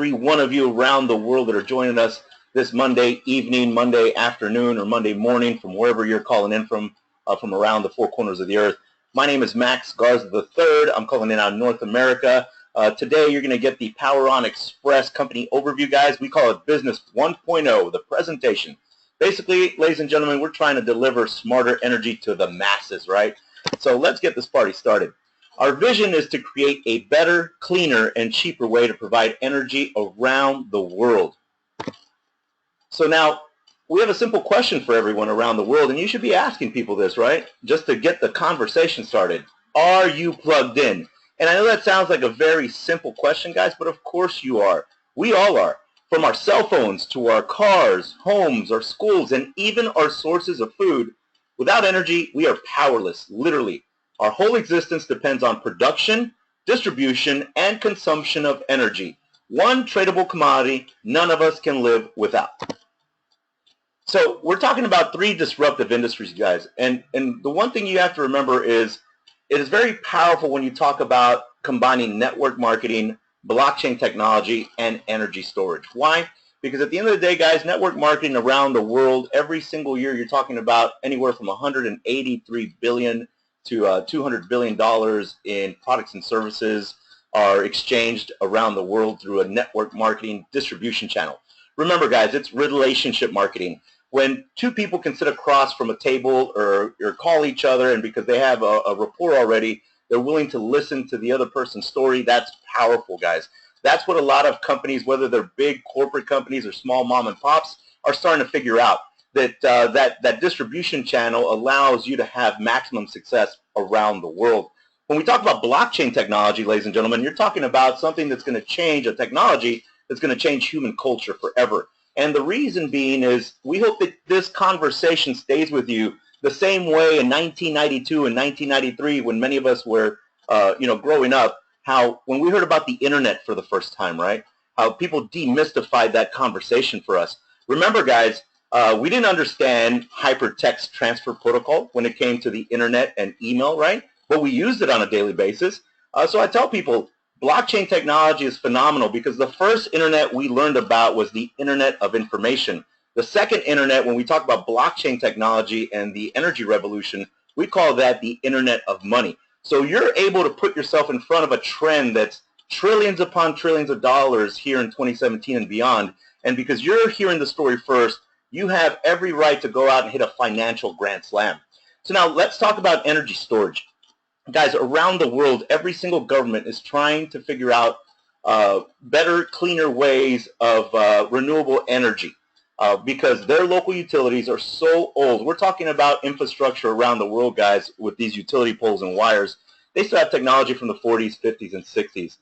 every one of you around the world that are joining us this Monday evening, Monday afternoon, or Monday morning from wherever you're calling in from around the four corners of the earth. My name is Max Garza III. I'm calling in out of North America. Today you're going to get the Power On Express company overview, guys. We call it Business 1.0, the presentation. Basically, ladies and gentlemen, we're trying to deliver smarter energy to the masses, right? So let's get this party started. Our vision is to create a better, cleaner, and cheaper way to provide energy around the world. So now, we have a simple question for everyone around the world, and you should be asking people this, right? Just to get the conversation started. Are you plugged in? And I know that sounds like a very simple question, guys, but of course you are. We all are. From our cell phones to our cars, homes, our schools, and even our sources of food. Without energy, we are powerless, literally. Our whole existence depends on production, distribution, and consumption of energy. One tradable commodity none of us can live without. So we're talking about three disruptive industries, guys. And the one thing you have to remember is it is very powerful when you talk about combining network marketing, blockchain technology, and energy storage. Why? Because at the end of the day, guys, network marketing around the world, every single year you're talking about anywhere from $183 billion to $200 billion in products and services are exchanged around the world through a network marketing distribution channel. Remember, guys, it's relationship marketing. When two people can sit across from a table or call each other, and because they have a rapport already, they're willing to listen to the other person's story, that's powerful, guys. That's what a lot of companies, whether they're big corporate companies or small mom and pops, are starting to figure out. That distribution channel allows you to have maximum success around the world. When we talk about blockchain technology, ladies and gentlemen, you're talking about something that's going to change, a technology that's going to change human culture forever. And the reason being is we hope that this conversation stays with you the same way in 1992 and 1993 when many of us were growing up, how when we heard about the internet for the first time, right, how people demystified that conversation for us. Remember, guys, we didn't understand hypertext transfer protocol when it came to the internet and email, right? But we used it on a daily basis. So I tell people, blockchain technology is phenomenal because the first internet we learned about was the internet of information. The second internet, when we talk about blockchain technology and the energy revolution, we call that the internet of money. So you're able to put yourself in front of a trend that's trillions upon trillions of dollars here in 2017 and beyond. And because you're hearing the story first, you have every right to go out and hit a financial grand slam. So now let's talk about energy storage. Guys, around the world, every single government is trying to figure out better, cleaner ways of renewable energy because their local utilities are so old. We're talking about infrastructure around the world, guys, with these utility poles and wires. They still have technology from the 40s, 50s, and 60s.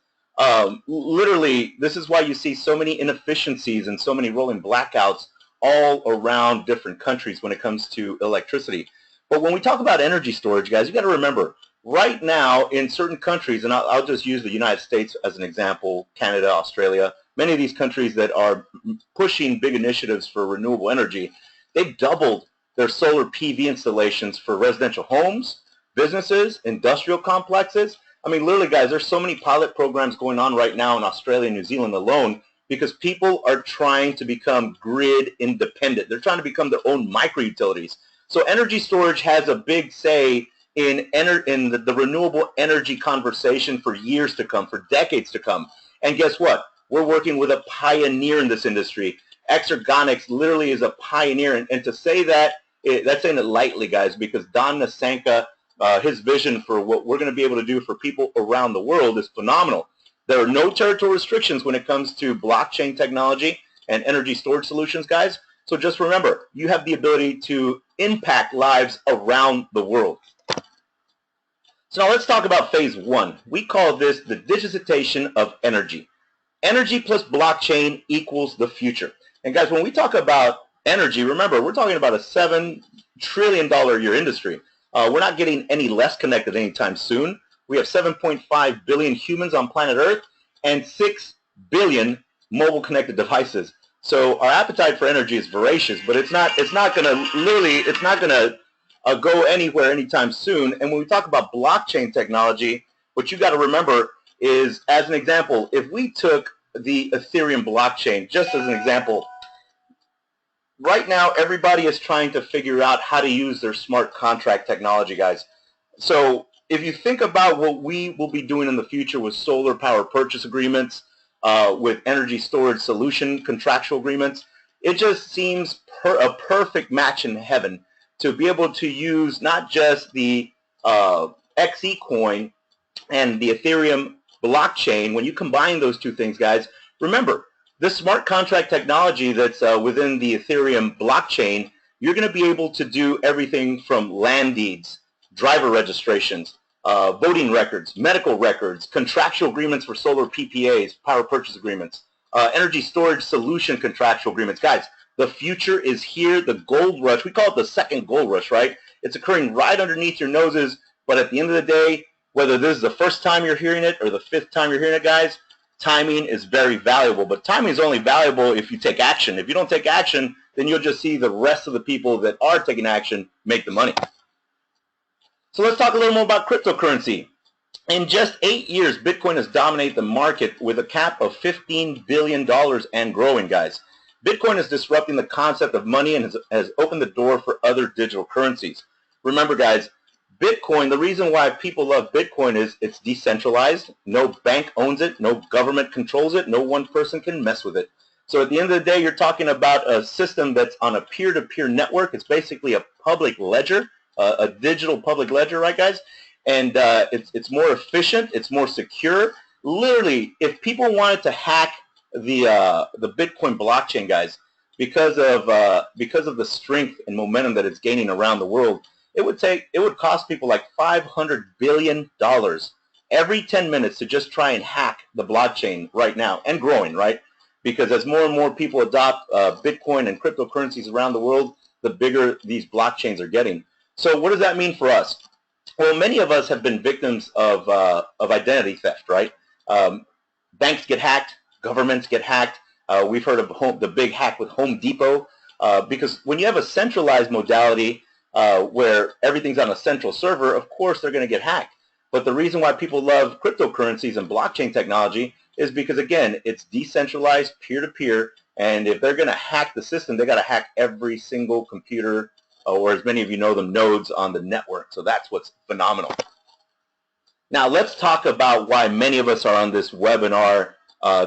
Literally, this is why you see so many inefficiencies and so many rolling blackouts all around different countries when it comes to electricity. But when we talk about energy storage, guys, you got to remember, right now in certain countries, and I'll just use the United States as an example, Canada, Australia, many of these countries that are pushing big initiatives for renewable energy, they've doubled their solar PV installations for residential homes, businesses, industrial complexes. I mean, literally, guys, there's so many pilot programs going on right now in Australia and New Zealand alone because people are trying to become grid independent. They're trying to become their own micro-utilities. So energy storage has a big say in the renewable energy conversation for years to come, for decades to come. And guess what? We're working with a pioneer in this industry. Exergonics literally is a pioneer. And to say that, that's saying it lightly, guys, because Don Nasanka, his vision for what we're going to be able to do for people around the world is phenomenal. There are no territorial restrictions when it comes to blockchain technology and energy storage solutions, guys. So just remember, you have the ability to impact lives around the world. So now let's talk about phase one. We call this the digitization of energy. Energy plus blockchain equals the future. And guys, when we talk about energy, remember, we're talking about a $7 trillion a year industry. We're not getting any less connected anytime soon. We have 7.5 billion humans on planet Earth and 6 billion mobile connected devices. So our appetite for energy is voracious, but it's not going to go anywhere anytime soon. And when we talk about blockchain technology, what you got to remember is, as an example, if we took the Ethereum blockchain, just as an example. Right now, everybody is trying to figure out how to use their smart contract technology, guys. So if you think about what we will be doing in the future with solar power purchase agreements, with energy storage solution contractual agreements, it just seems a perfect match in heaven to be able to use not just the XE coin and the Ethereum blockchain. When you combine those two things, guys, remember, this smart contract technology that's within the Ethereum blockchain, you're going to be able to do everything from land deeds, driver registrations, voting records, medical records, contractual agreements for solar PPAs, power purchase agreements, energy storage solution contractual agreements. Guys, the future is here. The gold rush, we call it the second gold rush, right? It's occurring right underneath your noses, but at the end of the day, whether this is the first time you're hearing it or the fifth time you're hearing it, guys, timing is very valuable. But timing is only valuable if you take action. If you don't take action, then you'll just see the rest of the people that are taking action make the money. So let's talk a little more about cryptocurrency. In just 8 years, Bitcoin has dominated the market with a cap of $15 billion and growing, guys. Bitcoin is disrupting the concept of money and has opened the door for other digital currencies. Remember, guys, Bitcoin, the reason why people love Bitcoin is it's decentralized. No bank owns it. No government controls it. No one person can mess with it. So at the end of the day, you're talking about a system that's on a peer-to-peer network. It's basically a public ledger, a digital public ledger, right, guys? And it's more efficient. It's more secure. Literally, if people wanted to hack the Bitcoin blockchain, guys, because of the strength and momentum that it's gaining around the world, it would cost people like $500 billion every 10 minutes to just try and hack the blockchain right now, and growing, right? Because as more and more people adopt Bitcoin and cryptocurrencies around the world, the bigger these blockchains are getting. So what does that mean for us? Well, many of us have been victims of identity theft, right? Banks get hacked, governments get hacked. We've heard of the big hack with Home Depot, because when you have a centralized modality, where everything's on a central server, of course they're going to get hacked. But the reason why people love cryptocurrencies and blockchain technology is because, again, it's decentralized, peer-to-peer, and if they're going to hack the system, they got to hack every single computer, or as many of you know them, nodes on the network. So that's what's phenomenal. Now let's talk about why many of us are on this webinar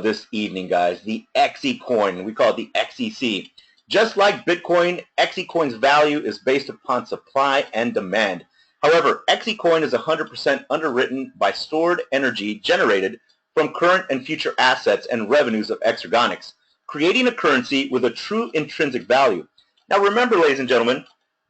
this evening, guys. The XE coin, we call it the XEC. Just like Bitcoin, XE-Coin's value is based upon supply and demand. However, XE-Coin is 100% underwritten by stored energy generated from current and future assets and revenues of Exergonics, creating a currency with a true intrinsic value. Now remember, ladies and gentlemen,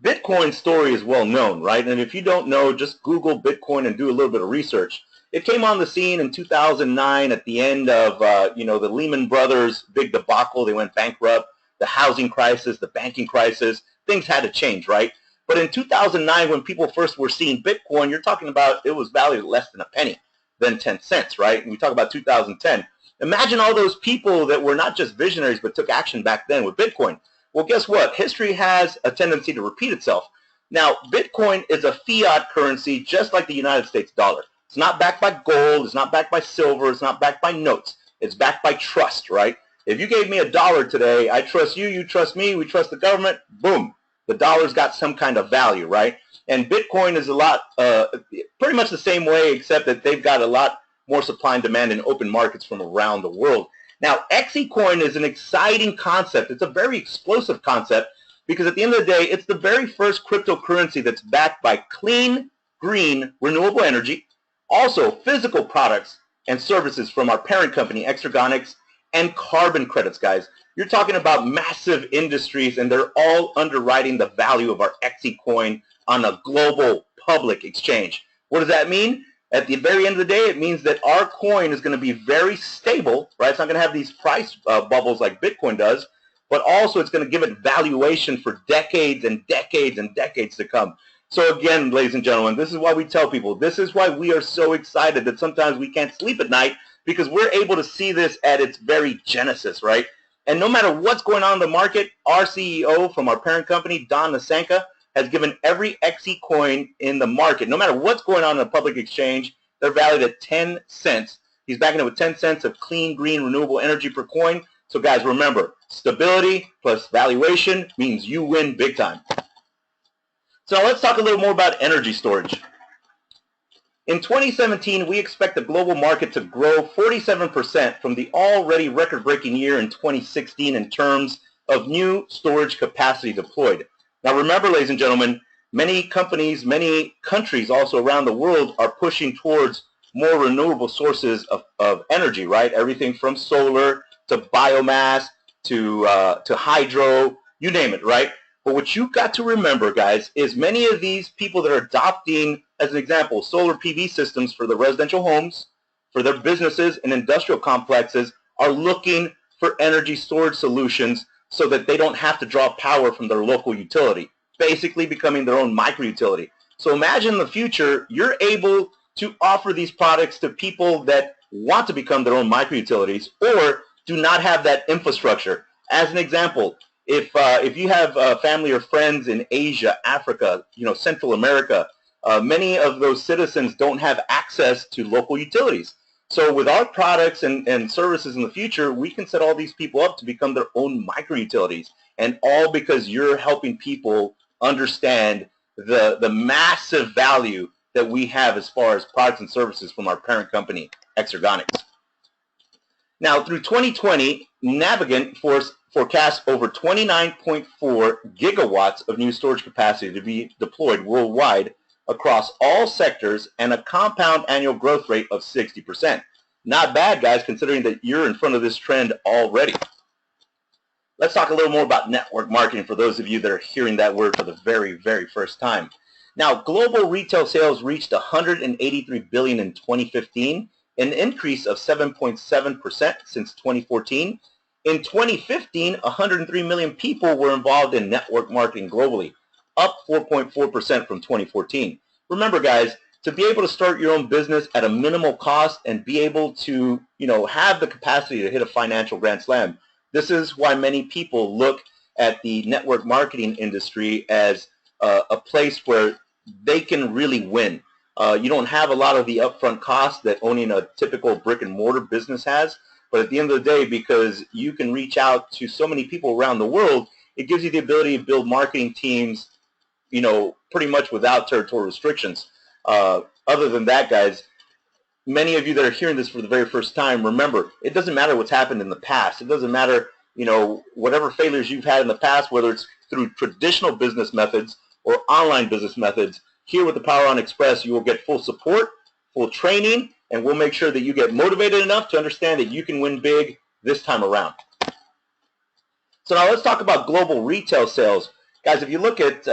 Bitcoin's story is well known, right? And if you don't know, just Google Bitcoin and do a little bit of research. It came on the scene in 2009 at the end of the Lehman Brothers big debacle. They went bankrupt. The housing crisis, the banking crisis, things had to change, right? But in 2009, when people first were seeing Bitcoin, you're talking about it was valued less than a penny, then 10 cents, right? And we talk about 2010. Imagine all those people that were not just visionaries but took action back then with Bitcoin. Well, guess what? History has a tendency to repeat itself. Now, Bitcoin is a fiat currency just like the United States dollar. It's not backed by gold. It's not backed by silver. It's not backed by notes. It's backed by trust, right? If you gave me $1 today, I trust you, you trust me, we trust the government, boom, the dollar's got some kind of value, right? And Bitcoin is a lot, pretty much the same way, except that they've got a lot more supply and demand in open markets from around the world. Now, XE-Coin is an exciting concept. It's a very explosive concept because at the end of the day, it's the very first cryptocurrency that's backed by clean, green, renewable energy, also physical products and services from our parent company, Exergonics, and carbon credits, guys. You're talking about massive industries, and they're all underwriting the value of our XE-Coin on a global public exchange. What does that mean? At the very end of the day, it means that our coin is going to be very stable, right? It's not going to have these price bubbles like Bitcoin does, but also it's going to give it valuation for decades and decades and decades to come. So again, ladies and gentlemen, this is why we tell people, this is why we are so excited that sometimes we can't sleep at night, because we're able to see this at its very genesis, right? And no matter what's going on in the market, our CEO from our parent company, Don Nasanka, has given every XE-Coin in the market, no matter what's going on in a public exchange, they're valued at 10 cents. He's backing it with 10 cents of clean, green, renewable energy per coin. So guys, remember, stability plus valuation means you win big time. So now let's talk a little more about energy storage. In 2017, we expect the global market to grow 47% from the already record-breaking year in 2016 in terms of new storage capacity deployed. Now remember, ladies and gentlemen, many companies, many countries also around the world are pushing towards more renewable sources of energy, right? Everything from solar to biomass to hydro, you name it, right? But what you've got to remember, guys, is many of these people that are adopting, as an example, solar PV systems for their residential homes, for their businesses and industrial complexes, are looking for energy storage solutions so that they don't have to draw power from their local utility, basically becoming their own micro-utility. So imagine in the future, you're able to offer these products to people that want to become their own micro-utilities or do not have that infrastructure. As an example, if you have family or friends in Asia, Africa, Central America, many of those citizens don't have access to local utilities. So with our products and services in the future, we can set all these people up to become their own micro-utilities, and all because you're helping people understand the massive value that we have as far as products and services from our parent company, Exergonics. Now, through 2020, Navigant forecasts over 29.4 gigawatts of new storage capacity to be deployed worldwide across all sectors and a compound annual growth rate of 60%. Not bad, guys, considering that you're in front of this trend already. Let's talk a little more about network marketing for those of you that are hearing that word for the very, very first time. Now, global retail sales reached $183 billion in 2015, an increase of 7.7% since 2014. In 2015, 103 million people were involved in network marketing globally, up 4.4% from 2014. Remember, guys, to be able to start your own business at a minimal cost and be able to, have the capacity to hit a financial grand slam, this is why many people look at the network marketing industry as a place where they can really win. You don't have a lot of the upfront costs that owning a typical brick and mortar business has, but at the end of the day, because you can reach out to so many people around the world, it gives you the ability to build marketing teams, pretty much without territorial restrictions. Other than that, guys, many of you that are hearing this for the very first time, remember, it doesn't matter what's happened in the past. It doesn't matter, whatever failures you've had in the past, whether it's through traditional business methods or online business methods. Here with the Power On Express, you will get full support, full training, and we'll make sure that you get motivated enough to understand that you can win big this time around. So now let's talk about global retail sales. Guys, if you look at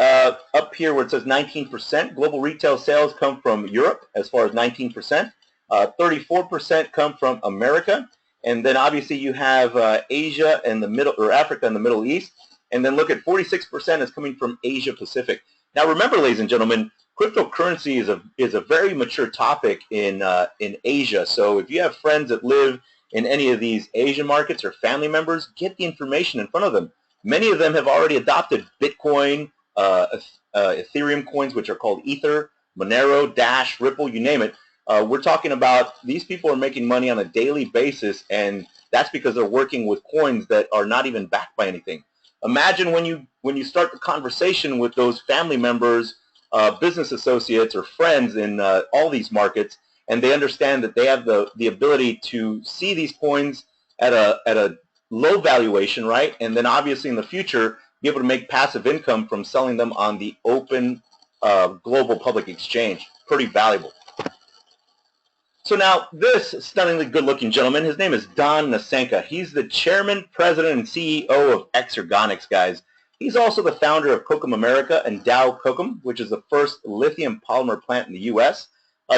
up here where it says 19%, global retail sales come from Europe as far as 19%. 34% come from America. And then obviously you have Asia and Africa and the Middle East. And then look at 46% is coming from Asia Pacific. Now remember, ladies and gentlemen, cryptocurrency is a very mature topic in Asia. So if you have friends that live in any of these Asian markets or family members, get the information in front of them. Many of them have already adopted Bitcoin, Ethereum coins, which are called Ether, Monero, Dash, Ripple, you name it. We're talking about these people are making money on a daily basis, and that's because they're working with coins that are not even backed by anything. Imagine when you start the conversation with those family members, business associates, or friends in all these markets, and they understand that they have the ability to see these coins at a low valuation, right? And then obviously in the future be able to make passive income from selling them on the open global public exchange. Pretty valuable. So now this stunningly good-looking gentleman, his name is Don Nasenka. He's the chairman, president, and CEO of Exergonics, guys. He's also the founder of Kokum America and Dow Kokum, which is the first lithium polymer plant in the U.S.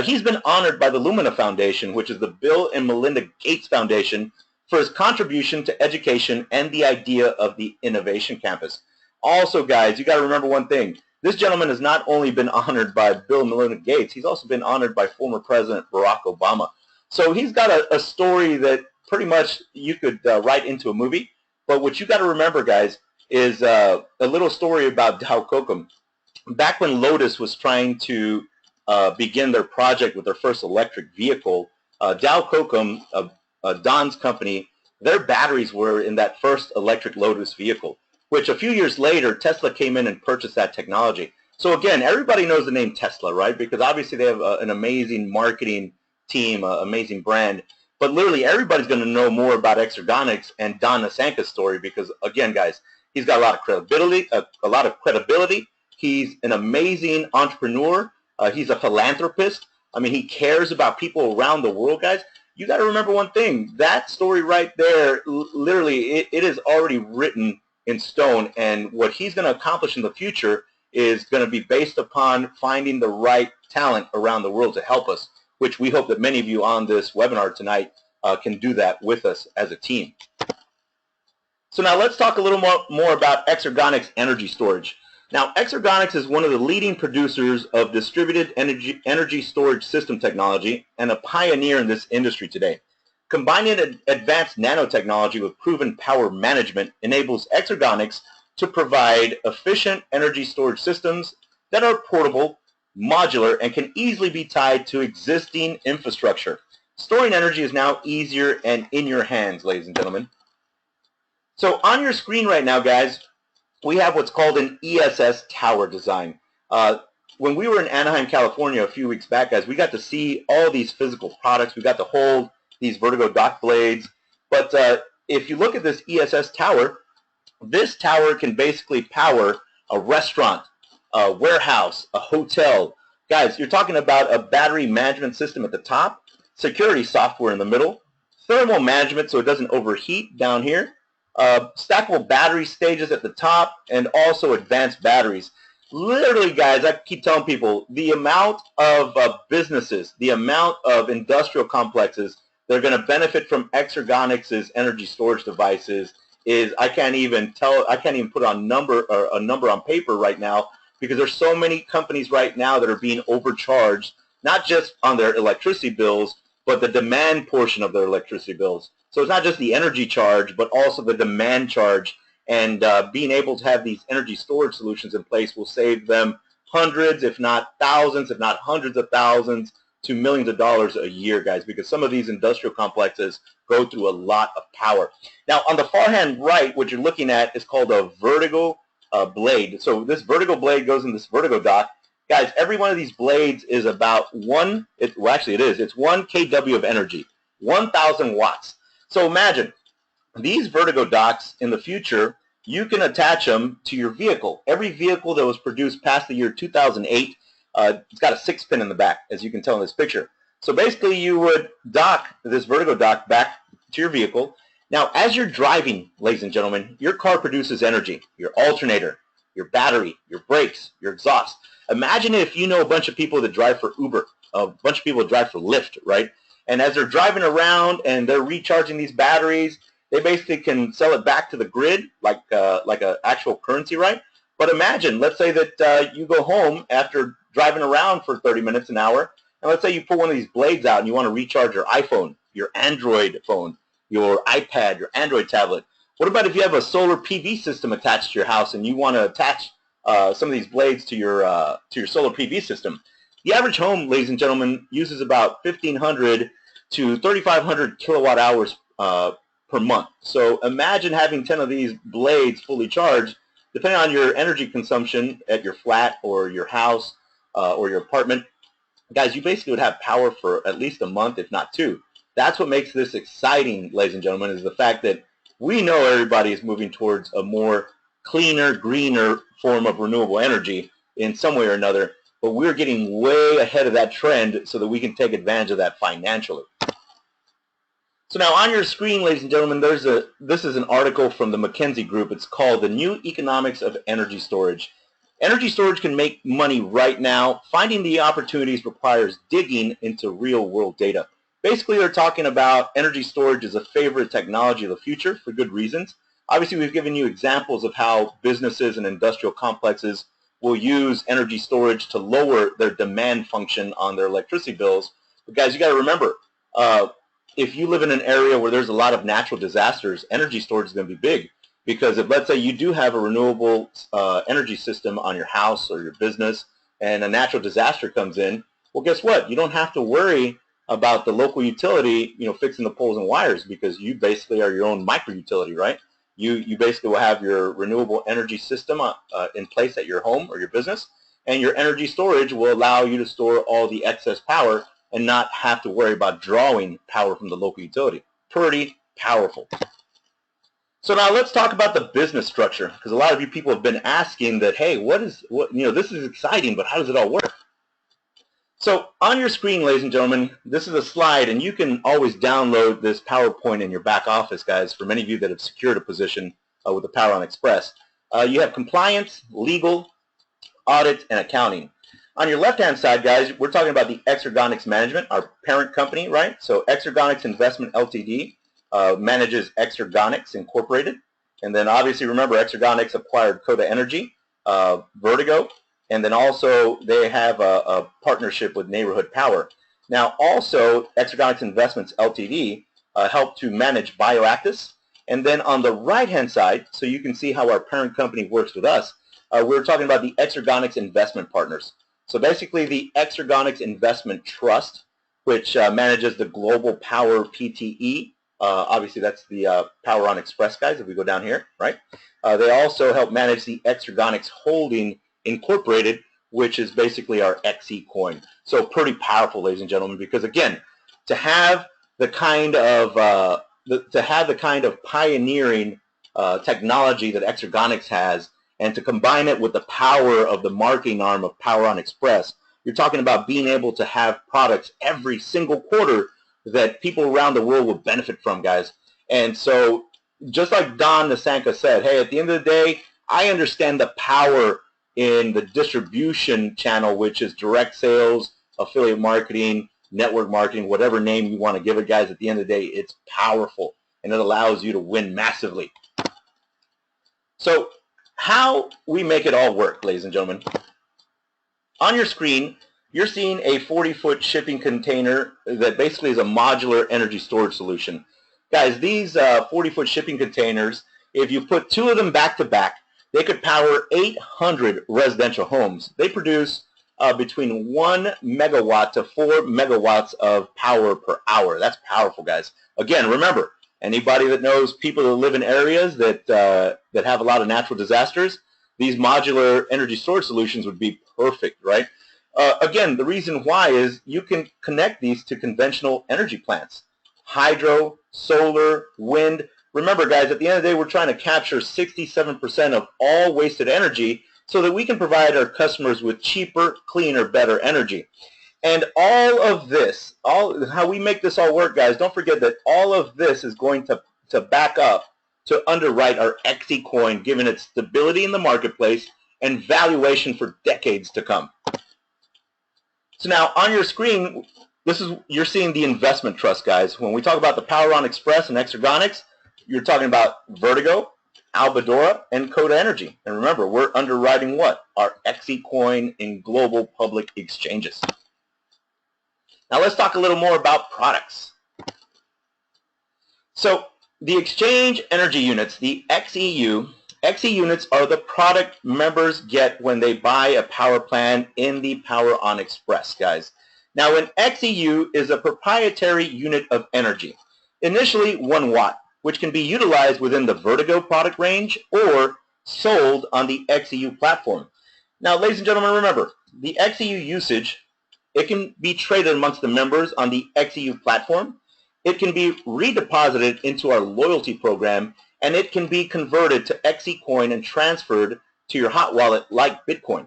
He's been honored by the Lumina Foundation, which is the Bill and Melinda Gates Foundation, for his contribution to education and the idea of the Innovation Campus. Also, guys, you got to remember one thing. This gentleman has not only been honored by Bill and Melinda Gates, he's also been honored by former President Barack Obama. So he's got a story that pretty much you could write into a movie. But what you got to remember, guys, is a little story about Dow Kokum. Back when Lotus was trying to begin their project with their first electric vehicle, Dow Kokum, Don's company, their batteries were in that first electric Lotus vehicle, which a few years later, Tesla came in and purchased that technology. So again, everybody knows the name Tesla, right? Because obviously they have an amazing marketing team, an amazing brand. But literally everybody's going to know more about Exergonics and Don Nasanka's story because, again, guys, he's got a lot of credibility. He's an amazing entrepreneur. He's a philanthropist. I mean, he cares about people around the world, guys. You got to remember one thing. That story right there, literally, it is already written in stone. And what he's going to accomplish in the future is going to be based upon finding the right talent around the world to help us, which we hope that many of you on this webinar tonight can do that with us as a team. So now let's talk a little more about Exergonics energy storage. Now, Exergonics is one of the leading producers of distributed energy storage system technology and a pioneer in this industry today. Combining advanced nanotechnology with proven power management enables Exergonics to provide efficient energy storage systems that are portable, modular, and can easily be tied to existing infrastructure. Storing energy is now easier and in your hands, ladies and gentlemen. So on your screen right now, guys, we have what's called an ESS tower design. When we were in Anaheim, California a few weeks back, guys, we got to see all these physical products. We got to hold these vertigo dock blades. But if you look at this ESS tower, this tower can basically power a restaurant, a warehouse, a hotel. Guys, you're talking about a battery management system at the top, security software in the middle, thermal management so it doesn't overheat down here, stackable battery stages at the top, and also advanced batteries. Literally, guys, I keep telling people, the amount of businesses, the amount of industrial complexes that are going to benefit from Exergonics' energy storage devices is I can't even put a number on paper right now, because there's so many companies right now that are being overcharged, not just on their electricity bills, but the demand portion of their electricity bills. So it's not just the energy charge, but also the demand charge. And being able to have these energy storage solutions in place will save them hundreds, if not thousands, if not hundreds of thousands, to millions of dollars a year, guys, because some of these industrial complexes go through a lot of power. Now, on the far hand right, what you're looking at is called a vertigo blade. So this vertigo blade goes in this vertigo dock. Guys, every one of these blades is about it's 1 kW of energy, 1,000 watts. So imagine these vertigo docks in the future, you can attach them to your vehicle. Every vehicle that was produced past the year 2008, it's got a 6-pin in the back, as you can tell in this picture. So basically you would dock this vertigo dock back to your vehicle. Now, as you're driving, ladies and gentlemen, your car produces energy, your alternator, your battery, your brakes, your exhaust. Imagine if you know a bunch of people that drive for Uber, a bunch of people that drive for Lyft, right? And as they're driving around and they're recharging these batteries, they basically can sell it back to the grid like an actual currency, right? But imagine, let's say that you go home after driving around for 30 minutes, an hour, and let's say you pull one of these blades out and you want to recharge your iPhone, your Android phone, your iPad, your Android tablet. What about if you have a solar PV system attached to your house and you want to attach some of these blades to your solar PV system? The average home, ladies and gentlemen, uses about 1,500 to 3,500 kilowatt hours per month. So imagine having 10 of these blades fully charged. Depending on your energy consumption at your flat or your house or your apartment, guys, you basically would have power for at least a month, if not 2. That's what makes this exciting, ladies and gentlemen, is the fact that we know everybody is moving towards a more cleaner, greener form of renewable energy in some way or another, but we're getting way ahead of that trend so that we can take advantage of that financially. So now on your screen, ladies and gentlemen, this is an article from the McKinsey Group. It's called The New Economics of Energy Storage. Energy storage can make money right now. Finding the opportunities requires digging into real-world data. Basically, they're talking about energy storage as a favorite technology of the future for good reasons. Obviously, we've given you examples of how businesses and industrial complexes will use energy storage to lower their demand function on their electricity bills. But guys, you got to remember, if you live in an area where there's a lot of natural disasters, energy storage is going to be big. Because if, let's say, you do have a renewable energy system on your house or your business and a natural disaster comes in, well, guess what? You don't have to worry about the local utility, fixing the poles and wires, because you basically are your own micro utility, right? You basically will have your renewable energy system in place at your home or your business, and your energy storage will allow you to store all the excess power and not have to worry about drawing power from the local utility. Pretty powerful. So now let's talk about the business structure, because a lot of you people have been asking that, hey, this is exciting, but how does it all work? So on your screen, ladies and gentlemen, this is a slide, and you can always download this PowerPoint in your back office, guys, for many of you that have secured a position with the PowerOn Express. You have compliance, legal, audit, and accounting. On your left-hand side, guys, we're talking about the Exergonics Management, our parent company, right? So Exergonics Investment Ltd. Manages Exergonics Incorporated. And then obviously, remember, Exergonics acquired Coda Energy, Vertigo, and then also they have a partnership with Neighborhood Power. Now also, Exergonics Investments Ltd. Help to manage Bioactus. And then on the right-hand side, so you can see how our parent company works with us, we're talking about the Exergonics Investment Partners. So basically, the Exergonics Investment Trust, which manages the Global Power PTE. Obviously, that's the PowerOn Express, guys, if we go down here, right? They also help manage the Exergonics Holding Incorporated, which is basically our XE coin. So pretty powerful, ladies and gentlemen, because again, to have the kind of pioneering technology that Exergonics has, and to combine it with the power of the marketing arm of PowerOn Express, you're talking about being able to have products every single quarter that people around the world will benefit from, guys. And so just like Don Nasanka said, hey, at the end of the day, I understand the power in the distribution channel, which is direct sales, affiliate marketing, network marketing, whatever name you want to give it, guys. At the end of the day, it's powerful, and it allows you to win massively. So how we make it all work, ladies and gentlemen. On your screen, you're seeing a 40-foot shipping container that basically is a modular energy storage solution. Guys, these 40-foot shipping containers, if you put two of them back to back, they could power 800 residential homes. They produce between 1 megawatt to 4 megawatts of power per hour. That's powerful, guys. Again, remember, anybody that knows people that live in areas that have a lot of natural disasters, these modular energy storage solutions would be perfect, right? Again, the reason why is you can connect these to conventional energy plants. Hydro, solar, wind. Remember, guys, at the end of the day, we're trying to capture 67% of all wasted energy so that we can provide our customers with cheaper, cleaner, better energy. And all of this, how we make this all work, guys, don't forget that all of this is going to back up to underwrite our XE coin, given its stability in the marketplace and valuation for decades to come. So now on your screen, you're seeing the investment trust, guys. When we talk about the PowerOn Express and Exergonics, you're talking about Vertigo, Albadora, and Coda Energy. And remember, we're underwriting what? Our XE coin in global public exchanges. Now let's talk a little more about products. So the exchange energy units, the XEU, XE units are the product members get when they buy a power plan in the PowerOn Express, guys. Now, an XEU is a proprietary unit of energy, initially 1 watt, which can be utilized within the Vertigo product range or sold on the XEU platform. Now, ladies and gentlemen, remember, the XEU usage, it can be traded amongst the members on the XEU platform. It can be redeposited into our loyalty program, and it can be converted to XE coin and transferred to your hot wallet like Bitcoin.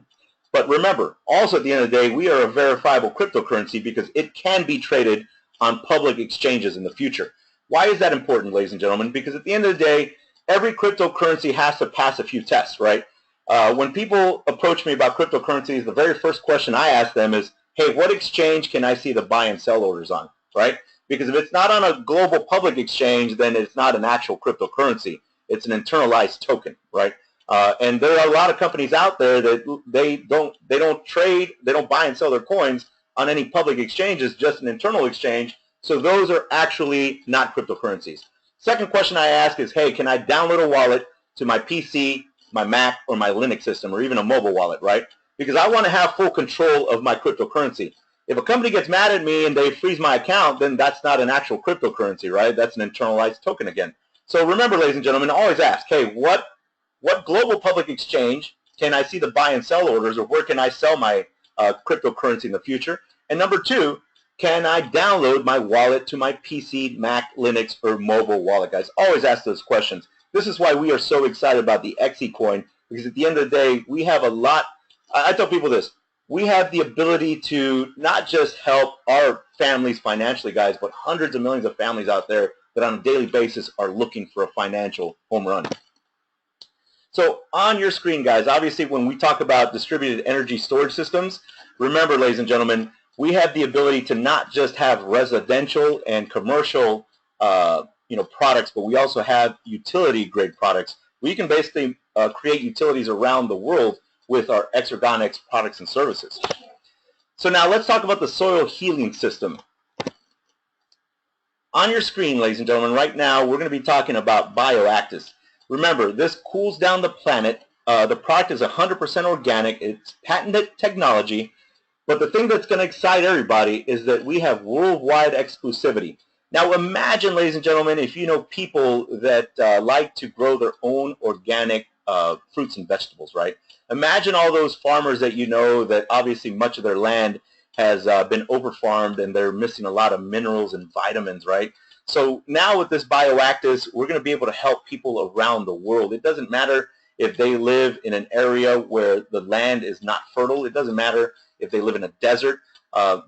But remember, also at the end of the day, we are a verifiable cryptocurrency because it can be traded on public exchanges in the future. Why is that important, ladies and gentlemen? Because at the end of the day, every cryptocurrency has to pass a few tests, right? When people approach me about cryptocurrencies, the very first question I ask them is, hey, what exchange can I see the buy and sell orders on, right? Because if it's not on a global public exchange, then it's not an actual cryptocurrency. It's an internalized token, right? And there are a lot of companies out there that they don't trade, they don't buy and sell their coins on any public exchanges, just an internal exchange. So those are actually not cryptocurrencies. Second question I ask is, hey, can I download a wallet to my PC, my Mac, or my Linux system, or even a mobile wallet, right? Because I want to have full control of my cryptocurrency. If a company gets mad at me and they freeze my account, then that's not an actual cryptocurrency, right? That's an internalized token again. So remember, ladies and gentlemen, always ask, hey, what global public exchange can I see the buy and sell orders, or where can I sell my cryptocurrency in the future? And number two, can I download my wallet to my PC, Mac, Linux, or mobile wallet, guys? Always ask those questions. This is why we are so excited about the XE coin, because at the end of the day, we have a lot. I tell people this. We have the ability to not just help our families financially, guys, but hundreds of millions of families out there that on a daily basis are looking for a financial home run. So on your screen, guys, obviously when we talk about distributed energy storage systems, remember, ladies and gentlemen, we have the ability to not just have residential and commercial products, but we also have utility grade products. We can basically create utilities around the world with our Exergonics products and services. So now let's talk about the soil healing system. On your screen, ladies and gentlemen, right now we're going to be talking about Bioactis. Remember, this cools down the planet. The product is 100% organic. It's patented technology. But the thing that's going to excite everybody is that we have worldwide exclusivity. Now imagine, ladies and gentlemen, if you know people that like to grow their own organic fruits and vegetables, right? Imagine all those farmers that you know that obviously much of their land has been overfarmed and they're missing a lot of minerals and vitamins, right? So now with this Bioactis, we're going to be able to help people around the world. It doesn't matter if they live in an area where the land is not fertile. It doesn't matter if they live in a desert.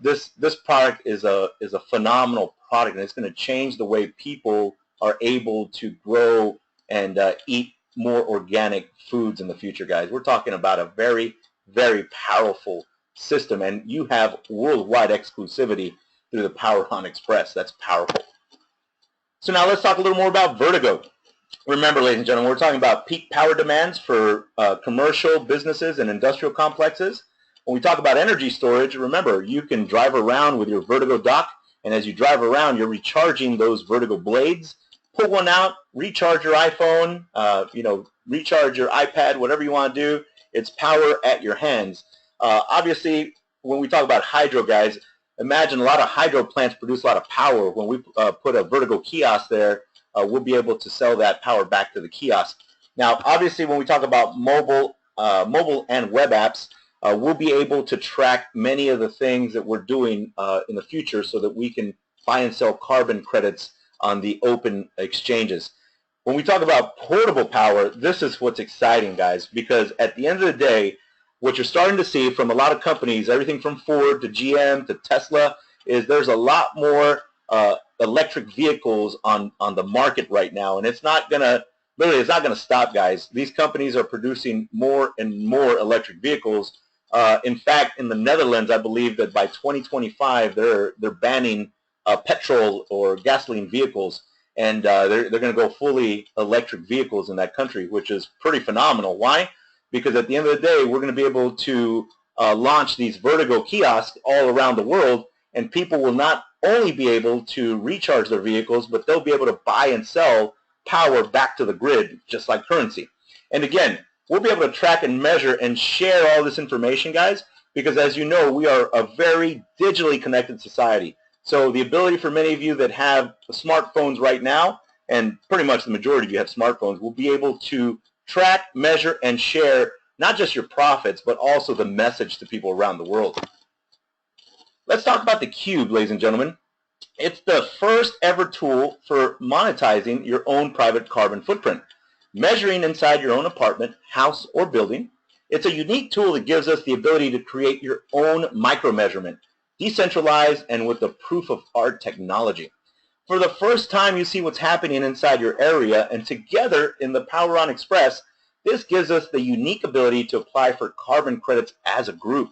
This product is a phenomenal product, and it's going to change the way people are able to grow and eat more organic foods in the future, guys. We're talking about a very, very powerful system, and you have worldwide exclusivity through the Power On Express. That's powerful. So now let's talk a little more about Vertigo. Remember, ladies and gentlemen, we're talking about peak power demands for commercial businesses and industrial complexes. When we talk about energy storage, remember, you can drive around with your Vertigo dock, and as you drive around, you're recharging those Vertigo blades. Pull one out, recharge your iPhone, recharge your iPad, whatever you want to do. It's power at your hands. Obviously, when we talk about hydro, guys, imagine a lot of hydro plants produce a lot of power. When we put a Vertigo kiosk there, we'll be able to sell that power back to the kiosk. Now, obviously, when we talk about mobile and web apps, we'll be able to track many of the things that we're doing in the future so that we can buy and sell carbon credits on the open exchanges. When we talk about portable power, this is what's exciting, guys, because at the end of the day, what you're starting to see from a lot of companies, everything from Ford to GM to Tesla, is there's a lot more electric vehicles on the market right now, and it's not gonna stop, guys. These companies are producing more and more electric vehicles. In fact, in the Netherlands, I believe that by 2025 they're banning petrol or gasoline vehicles, and they're going to go fully electric vehicles in that country, which is pretty phenomenal. Why? Because at the end of the day, we're going to be able to launch these Vertigo kiosks all around the world, and people will not only be able to recharge their vehicles, but they'll be able to buy and sell power back to the grid, just like currency. And again, we'll be able to track and measure and share all this information, guys, because as you know, we are a very digitally connected society. So the ability for many of you that have smartphones right now, and pretty much the majority of you have smartphones, will be able to track, measure, and share not just your profits, but also the message to people around the world. Let's talk about the Cube, ladies and gentlemen. It's the first ever tool for monetizing your own private carbon footprint. Measuring inside your own apartment, house, or building, it's a unique tool that gives us the ability to create your own micro-measurement, decentralized and with the proof-of-art technology. For the first time, you see what's happening inside your area, and together in the Power On Express, this gives us the unique ability to apply for carbon credits as a group.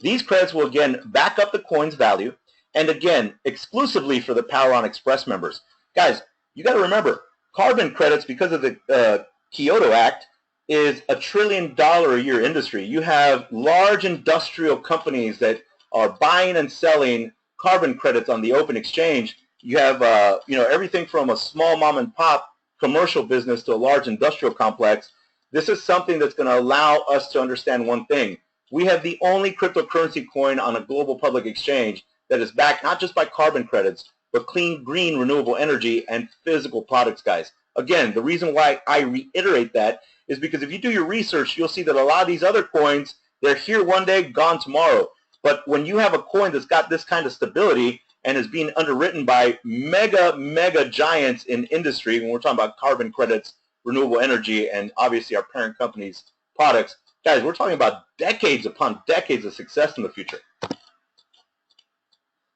These credits will again back up the coin's value, and again, exclusively for the Power On Express members. Guys, you got to remember, carbon credits, because of the Kyoto Act, is $1 trillion a year industry. You have large industrial companies that are buying and selling carbon credits on the open exchange. You have everything from a small mom and pop commercial business to a large industrial complex. This is something that's going to allow us to understand one thing. We have the only cryptocurrency coin on a global public exchange that is backed not just by carbon credits, but clean, green, renewable energy and physical products, guys. Again, the reason why I reiterate that is because if you do your research, you'll see that a lot of these other coins, they're here one day, gone tomorrow. But when you have a coin that's got this kind of stability and is being underwritten by mega giants in industry, when we're talking about carbon credits, renewable energy, and obviously our parent company's products, guys, we're talking about decades upon decades of success in the future.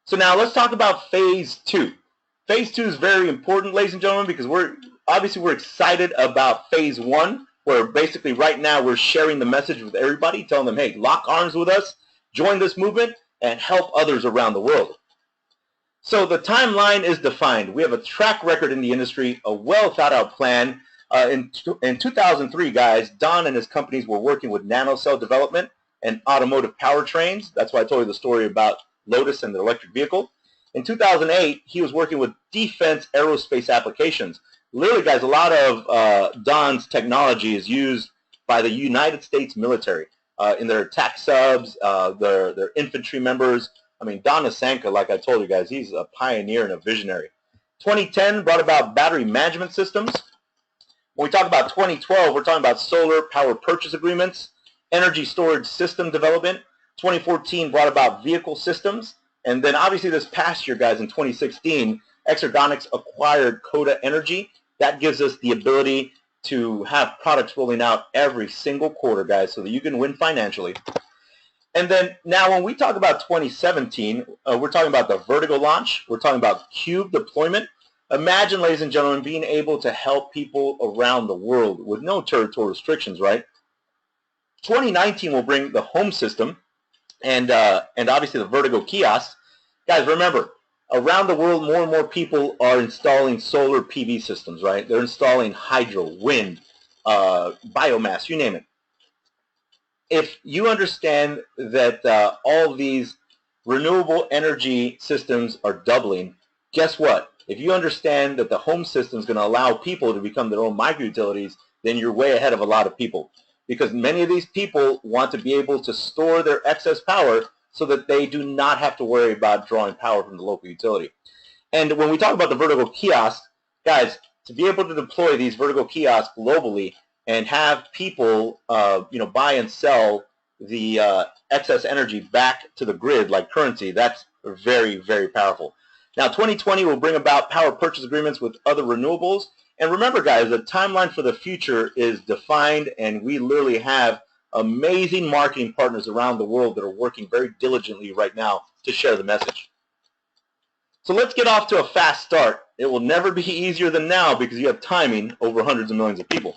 So now let's talk about phase 2. Phase 2 is very important, ladies and gentlemen, because we're excited about phase 1, where basically right now we're sharing the message with everybody, telling them, hey, lock arms with us, join this movement, and help others around the world. So the timeline is defined. We have a track record in the industry, a well thought out plan. In 2003, guys, Don and his companies were working with nanocell development and automotive powertrains. That's why I told you the story about Lotus and the electric vehicle. In 2008, he was working with defense aerospace applications. Literally, guys, a lot of Don's technology is used by the United States military in their attack subs, their infantry members. I mean, Don Asanka, like I told you guys, he's a pioneer and a visionary. 2010 brought about battery management systems. When we talk about 2012, we're talking about solar power purchase agreements, energy storage system development. 2014 brought about vehicle systems. And then obviously this past year, guys, in 2016, Exergonics acquired Coda Energy. That gives us the ability to have products rolling out every single quarter, guys, so that you can win financially. And then now when we talk about 2017, we're talking about the Vertigo launch. We're talking about Cube deployment. Imagine, ladies and gentlemen, being able to help people around the world with no territorial restrictions, right? 2019 will bring the home system and obviously the Vertigo kiosks. Guys, remember, around the world, more and more people are installing solar PV systems, right? They're installing hydro, wind, biomass, you name it. If you understand that all these renewable energy systems are doubling, guess what? If you understand that the home system is going to allow people to become their own microutilities, then you're way ahead of a lot of people. Because many of these people want to be able to store their excess power so that they do not have to worry about drawing power from the local utility. And when we talk about the Vertigo kiosk, guys, to be able to deploy these Vertigo kiosks globally and have people buy and sell the excess energy back to the grid like currency, that's very, very powerful. Now, 2020 will bring about power purchase agreements with other renewables. And remember, guys, the timeline for the future is defined, and we literally have amazing marketing partners around the world that are working very diligently right now to share the message. So let's get off to a fast start. It will never be easier than now because you have timing over hundreds of millions of people.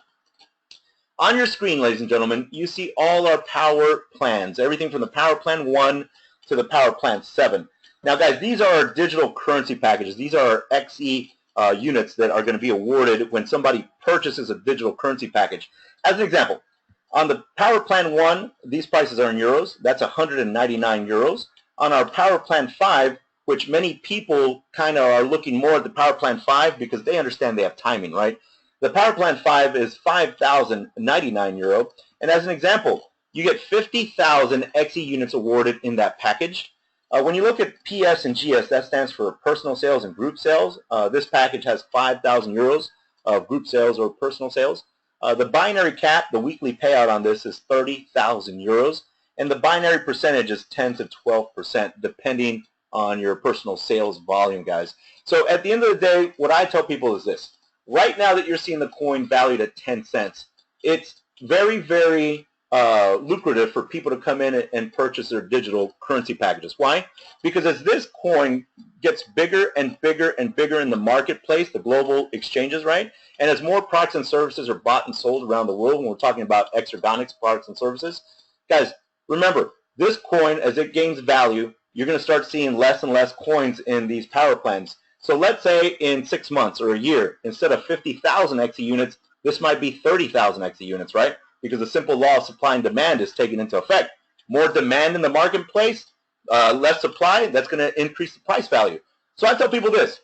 On your screen, ladies and gentlemen, you see all our power plans, everything from the Power Plan 1 to the Power Plan 7. Now, guys, these are our digital currency packages. These are our XE units that are going to be awarded when somebody purchases a digital currency package. As an example, on the Power Plan 1, these prices are in euros. That's 199 euros. On our Power Plan 5, which many people kind of are looking more at the Power Plan 5 because they understand they have timing, right? The Power Plan 5 is 5,099 euro. And as an example, you get 50,000 XE units awarded in that package. When you look at PS and GS, that stands for personal sales and group sales. This package has 5,000 euros of group sales or personal sales. The binary cap, the weekly payout on this is 30,000 euros. And the binary percentage is 10 to 12%, depending on your personal sales volume, guys. So at the end of the day, what I tell people is this. Right now that you're seeing the coin valued at 10 cents, it's very, very lucrative for people to come in and purchase their digital currency packages. Why? Because as this coin gets bigger and bigger and bigger in the marketplace, the global exchanges, right? And as more products and services are bought and sold around the world, when we're talking about Exergonics products and services, guys, remember, this coin, as it gains value, you're going to start seeing less and less coins in these power plans. So let's say in 6 months or a year, instead of 50,000 XE units, this might be 30,000 XE units, right? Because the simple law of supply and demand is taken into effect. More demand in the marketplace, less supply, that's going to increase the price value. So I tell people this.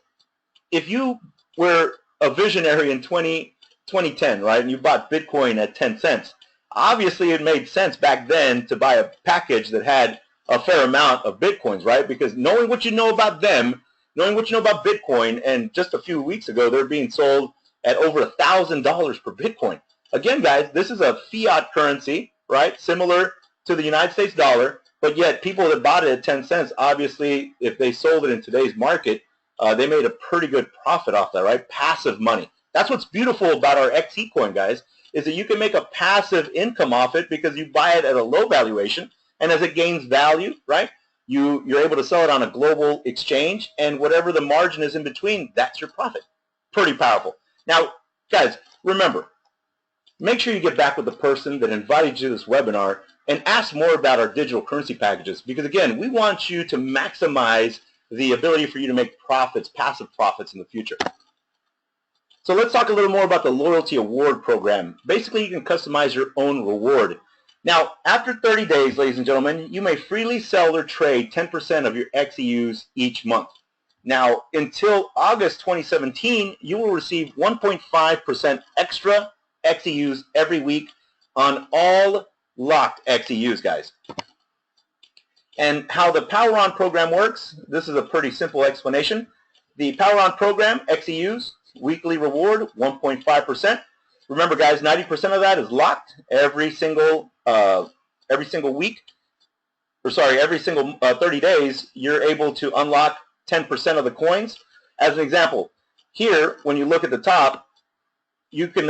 If you were a visionary in 2010, right, and you bought Bitcoin at 10 cents, obviously it made sense back then to buy a package that had a fair amount of Bitcoins, right? Because knowing what you know about them, knowing what you know about Bitcoin, and just a few weeks ago, they're being sold at over $1,000 per Bitcoin. Again, guys, this is a fiat currency, right? Similar to the United States dollar, but yet people that bought it at 10 cents, obviously, if they sold it in today's market, they made a pretty good profit off that, right? Passive money. That's what's beautiful about our XE coin, guys, is that you can make a passive income off it because you buy it at a low valuation, and as it gains value, right, you're able to sell it on a global exchange, and whatever the margin is in between, that's your profit. Pretty powerful. Now, guys, remember, make sure you get back with the person that invited you to this webinar and ask more about our digital currency packages, because again, we want you to maximize the ability for you to make profits, passive profits in the future. So let's talk a little more about the Loyalty Award Program. Basically, you can customize your own reward. Now, after 30 days, ladies and gentlemen, you may freely sell or trade 10% of your XEUs each month. Now, until August 2017, you will receive 1.5% extra XEUs every week on all locked XEUs, guys. And how the Power On program works, this is a pretty simple explanation. The Power On program, XEUs, weekly reward, 1.5%. Remember, guys, 90% of that is locked every single week. Or sorry, every single 30 days, you're able to unlock 10% of the coins. As an example, here, when you look at the top, you can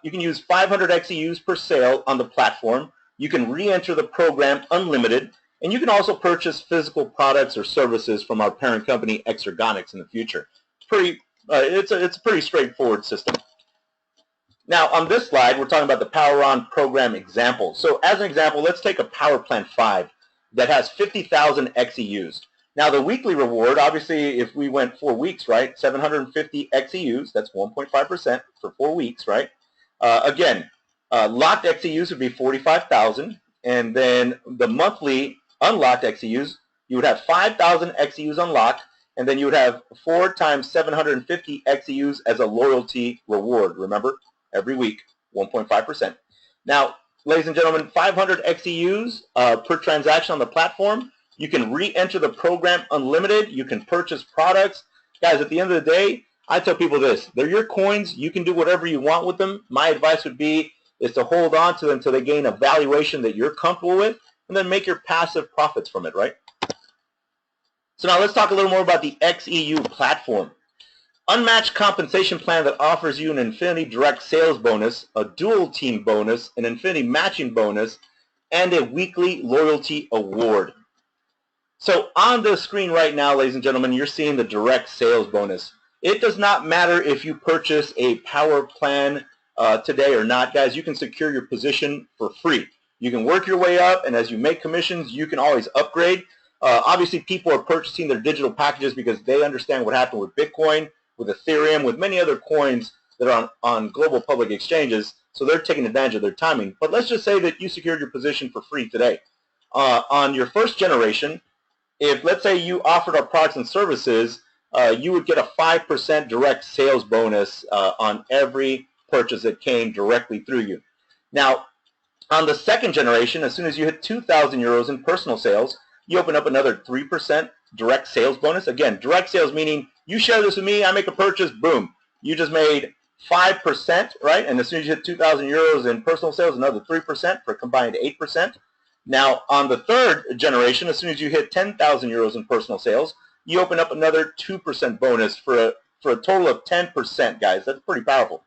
use 500 XEUs per sale on the platform. You can re-enter the program unlimited, and you can also purchase physical products or services from our parent company, Exergonics, in the future. It's a pretty straightforward system. Now, on this slide, we're talking about the Power On program example. So, as an example, let's take a Power Plant 5 that has 50,000 XEUs. Now, the weekly reward, obviously, if we went 4 weeks, right, 750 XEUs, that's 1.5% for 4 weeks, right? Locked XEUs would be 45,000, and then the monthly unlocked XEUs, you would have 5,000 XEUs unlocked, and then you would have 4 times 750 XEUs as a loyalty reward, remember? Every week, 1.5%. Now, ladies and gentlemen, 500 XEUs per transaction on the platform. You can re-enter the program unlimited. You can purchase products. Guys, at the end of the day, I tell people this. They're your coins. You can do whatever you want with them. My advice would be is to hold on to them until they gain a valuation that you're comfortable with, and then make your passive profits from it, right? So now let's talk a little more about the XEU platform. Unmatched compensation plan that offers you an Infinity Direct Sales bonus, a Dual Team bonus, an Infinity Matching bonus, and a weekly loyalty award. So on the screen right now, ladies and gentlemen, you're seeing the Direct Sales bonus. It does not matter if you purchase a power plan today or not, guys. You can secure your position for free. You can work your way up, and as you make commissions, you can always upgrade. Obviously, people are purchasing their digital packages because they understand what happened with Bitcoin, with Ethereum, with many other coins that are on global public exchanges, so they're taking advantage of their timing. But let's just say that you secured your position for free today. On your first generation, if let's say you offered our products and services, you would get a 5% direct sales bonus on every purchase that came directly through you. Now, on the second generation, as soon as you hit 2,000 euros in personal sales, you open up another 3% direct sales bonus. Again, direct sales meaning you share this with me, I make a purchase, boom. You just made 5%, right? And as soon as you hit 2,000 euros in personal sales, another 3% for a combined 8%. Now, on the third generation, as soon as you hit 10,000 euros in personal sales, you open up another 2% bonus for a total of 10%, guys. That's pretty powerful.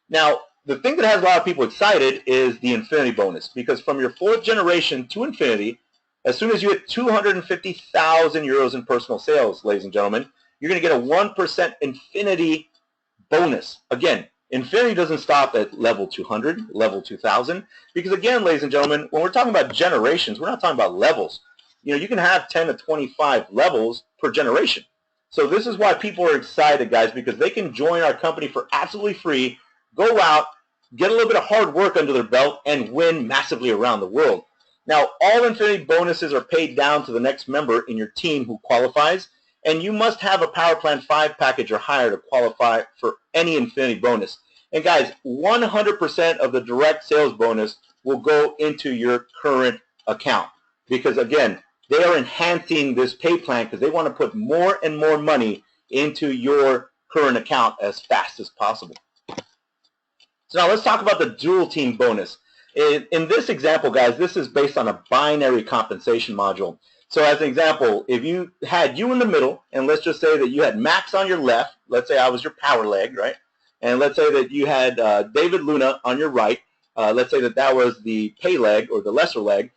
Now, the thing that has a lot of people excited is the Infinity bonus, because from your fourth generation to Infinity, as soon as you hit 250,000 euros in personal sales, ladies and gentlemen, you're going to get a 1% Infinity bonus. Again, Infinity doesn't stop at level 200, level 2,000, because again, ladies and gentlemen, when we're talking about generations, we're not talking about levels. You know, you can have 10 to 25 levels per generation. So this is why people are excited, guys, because they can join our company for absolutely free, go out, get a little bit of hard work under their belt, and win massively around the world. Now, all Infinity bonuses are paid down to the next member in your team who qualifies, and you must have a Power Plan 5 package or higher to qualify for any Infinity bonus. And guys, 100% of the direct sales bonus will go into your current account because, again, they are enhancing this pay plan because they want to put more and more money into your current account as fast as possible. So now let's talk about the dual team bonus. In this example, guys, this is based on a binary compensation module. So as an example, if you had you in the middle, and let's just say that you had Max on your left, let's say I was your power leg, right? And let's say that you had David Luna on your right. Let's say that that was the pay leg or the lesser leg.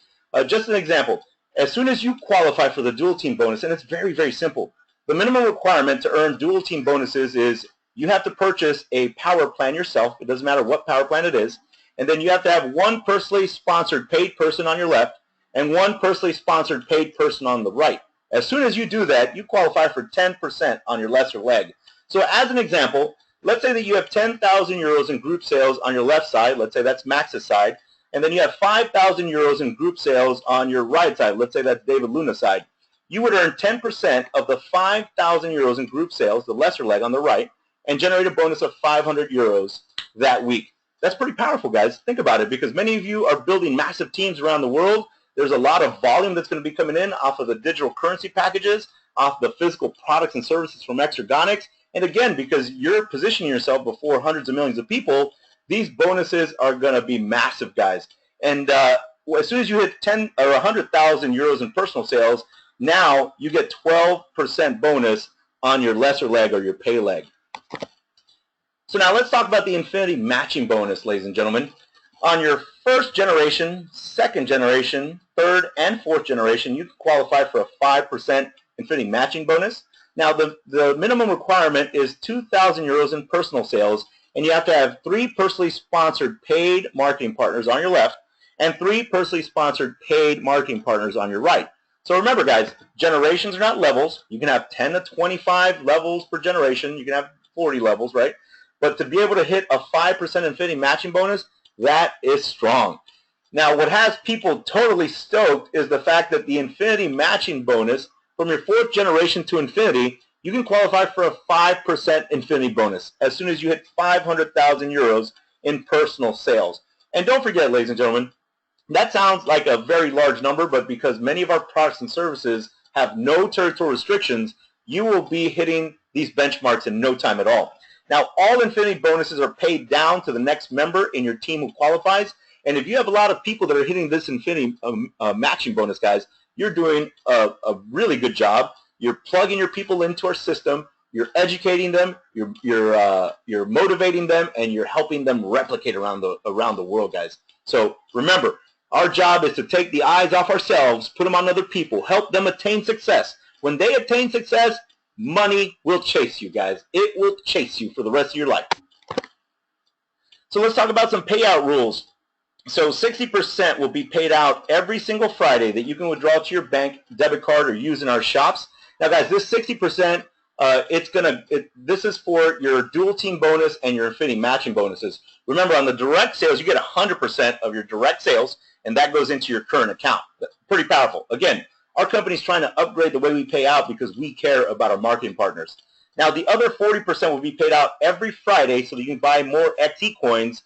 Just an example. As soon as you qualify for the dual team bonus, and it's very, very simple, the minimum requirement to earn dual team bonuses is you have to purchase a power plan yourself. It doesn't matter what power plan it is. And then you have to have one personally sponsored paid person on your left and one personally sponsored paid person on the right. As soon as you do that, you qualify for 10% on your lesser leg. So as an example, let's say that you have 10,000 euros in group sales on your left side. Let's say that's Max's side. And then you have 5,000 euros in group sales on your right side. Let's say that's David Luna's side. You would earn 10% of the 5,000 euros in group sales, the lesser leg on the right, and generate a bonus of 500 euros that week. That's pretty powerful, guys. Think about it, because many of you are building massive teams around the world. There's a lot of volume that's going to be coming in off of the digital currency packages, off the physical products and services from Exergonics. And again, because you're positioning yourself before hundreds of millions of people, these bonuses are going to be massive, guys. And as soon as you hit 10 or 100,000 euros in personal sales, now you get 12% bonus on your lesser leg or your pay leg. So now let's talk about the Infinity Matching Bonus, ladies and gentlemen. On your first generation, second generation, third, and fourth generation, you can qualify for a 5% Infinity Matching Bonus. Now, the minimum requirement is 2,000 euros in personal sales, and you have to have 3 personally sponsored paid marketing partners on your left and 3 personally sponsored paid marketing partners on your right. So remember, guys, generations are not levels. You can have 10 to 25 levels per generation. You can have 40 levels, right? But to be able to hit a 5% Infinity Matching Bonus, that is strong. Now, what has people totally stoked is the fact that the Infinity Matching Bonus, from your 4th generation to Infinity, you can qualify for a 5% Infinity Bonus as soon as you hit 500,000 euros in personal sales. And don't forget, ladies and gentlemen, that sounds like a very large number, but because many of our products and services have no territorial restrictions, you will be hitting these benchmarks in no time at all. Now, all Infinity bonuses are paid down to the next member in your team who qualifies. And if you have a lot of people that are hitting this Infinity matching bonus, guys, you're doing a really good job. You're plugging your people into our system. You're educating them. You're motivating them, and you're helping them replicate around the world, guys. So remember, our job is to take the eyes off ourselves, put them on other people, help them attain success. When they attain success, money will chase you, guys. It will chase you for the rest of your life. So let's talk about some payout rules. So 60% will be paid out every single Friday that you can withdraw to your bank, debit card, or use in our shops. Now, guys, this 60%, this is for your dual team bonus and your Infinity Matching bonuses. Remember, on the direct sales, you get 100% of your direct sales, and that goes into your current account. Pretty powerful. Again, our company's trying to upgrade the way we pay out because we care about our marketing partners. Now, the other 40% will be paid out every Friday so that you can buy more XE coins,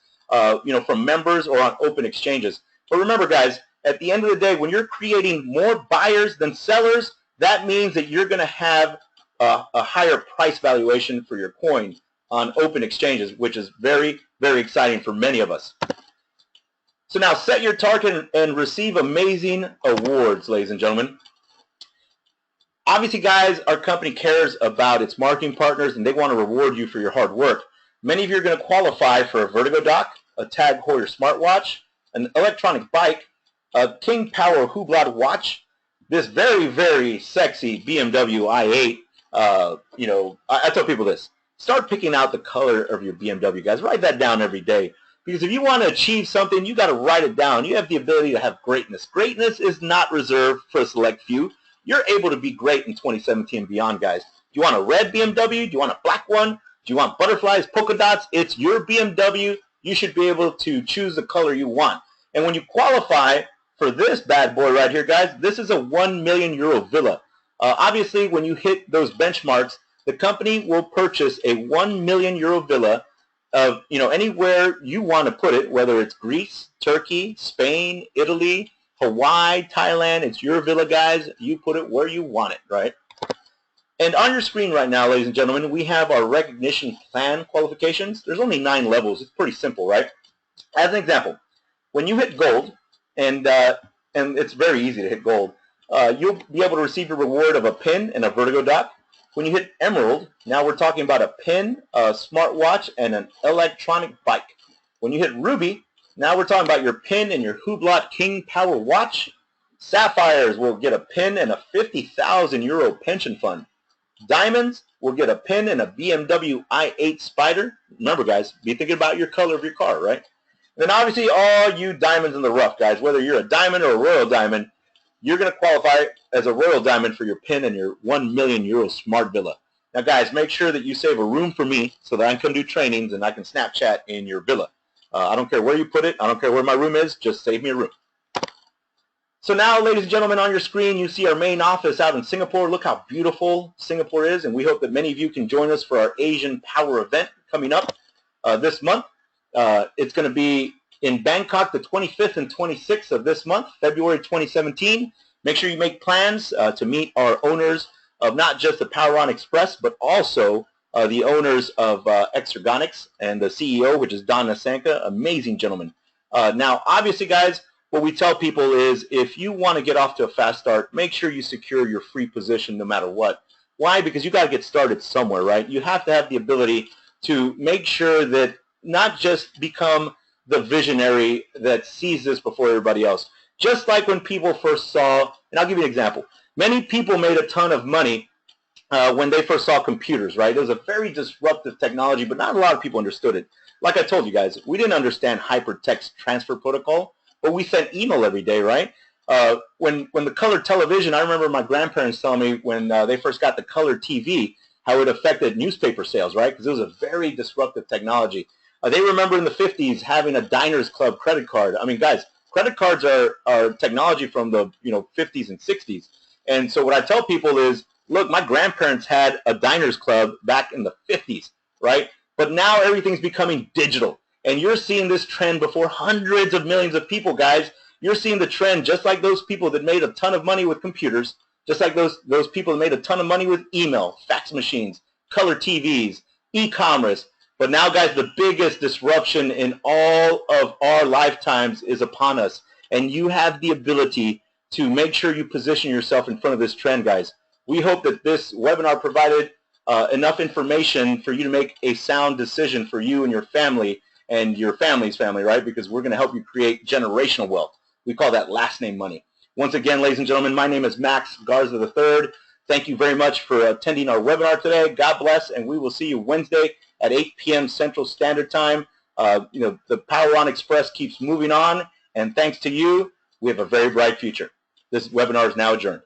from members or on open exchanges. But remember, guys, at the end of the day, when you're creating more buyers than sellers, that means that you're going to have a higher price valuation for your coin on open exchanges, which is very, very exciting for many of us. So now set your target and receive amazing awards, ladies and gentlemen. Obviously, guys, our company cares about its marketing partners, and they want to reward you for your hard work. Many of you are going to qualify for a Vertigo dock, a TAG Heuer smartwatch, an electronic bike, a King Power Hublot watch, this very, very sexy BMW i8. I tell people this. Start picking out the color of your BMW, guys. Write that down every day. Because if you want to achieve something, you got to write it down. You have the ability to have greatness. Greatness is not reserved for a select few. You're able to be great in 2017 and beyond, guys. Do you want a red BMW? Do you want a black one? Do you want butterflies, polka dots? It's your BMW. You should be able to choose the color you want. And when you qualify for this bad boy right here, guys, this is a 1 million euro villa. Obviously, when you hit those benchmarks, the company will purchase a 1 million euro villa of, anywhere you want to put it, whether it's Greece, Turkey, Spain, Italy, Hawaii, Thailand. It's your villa, guys. You put it where you want it, right? And on your screen right now, ladies and gentlemen, we have our recognition plan qualifications. There's only 9 levels. It's pretty simple, right? As an example, when you hit gold, and it's very easy to hit gold, you'll be able to receive a reward of a pin and a Vertigo dock. When you hit emerald, now we're talking about a pin, a smartwatch, and an electronic bike. When you hit ruby, now we're talking about your pin and your Hublot King Power watch. Sapphires will get a pin and a 50,000 euro pension fund. Diamonds will get a pin and a BMW i8 Spider. Remember, guys, be thinking about your color of your car, right? And then obviously all you diamonds in the rough, guys, whether you're a diamond or a royal diamond, you're going to qualify as a royal diamond for your pin and your 1 million euro smart villa. Now, guys, make sure that you save a room for me so that I can come do trainings and I can Snapchat in your villa. I don't care where you put it. I don't care where my room is. Just save me a room. So now, ladies and gentlemen, on your screen, you see our main office out in Singapore. Look how beautiful Singapore is, and we hope that many of you can join us for our Asian Power event coming up this month. It's going to be in Bangkok the 25th and 26th of this month, February 2017. Make sure you make plans to meet our owners of not just the PowerOn Express, but also the owners of Exergonics and the CEO, which is Don Nasanka, amazing gentleman. Now, obviously, guys, what we tell people is if you want to get off to a fast start, make sure you secure your free position no matter what. Why? Because you got to get started somewhere, right? You have to have the ability to make sure that not just become the visionary that sees this before everybody else. Just like when people first saw, and I'll give you an example. Many people made a ton of money when they first saw computers, right? It was a very disruptive technology, but not a lot of people understood it. Like I told you guys, we didn't understand hypertext transfer protocol, but we sent email every day, right? When the color television, I remember my grandparents telling me when they first got the color TV, how it affected newspaper sales, right? Because it was a very disruptive technology. They remember in the 50s having a Diners Club credit card. I mean, guys, credit cards are technology from the 50s and 60s. And so what I tell people is, look, my grandparents had a Diners Club back in the 50s, right? But now everything's becoming digital. And you're seeing this trend before hundreds of millions of people, guys. You're seeing the trend just like those people that made a ton of money with computers, just like those people that made a ton of money with email, fax machines, color TVs, e-commerce. But now, guys, the biggest disruption in all of our lifetimes is upon us. And you have the ability to make sure you position yourself in front of this trend, guys. We hope that this webinar provided enough information for you to make a sound decision for you and your family and your family's family, right? Because we're going to help you create generational wealth. We call that last name money. Once again, ladies and gentlemen, my name is Max Garza III. Thank you very much for attending our webinar today. God bless, and we will see you Wednesday at 8 p.m. Central Standard Time. The PowerOn Express keeps moving on, and thanks to you, we have a very bright future. This webinar is now adjourned.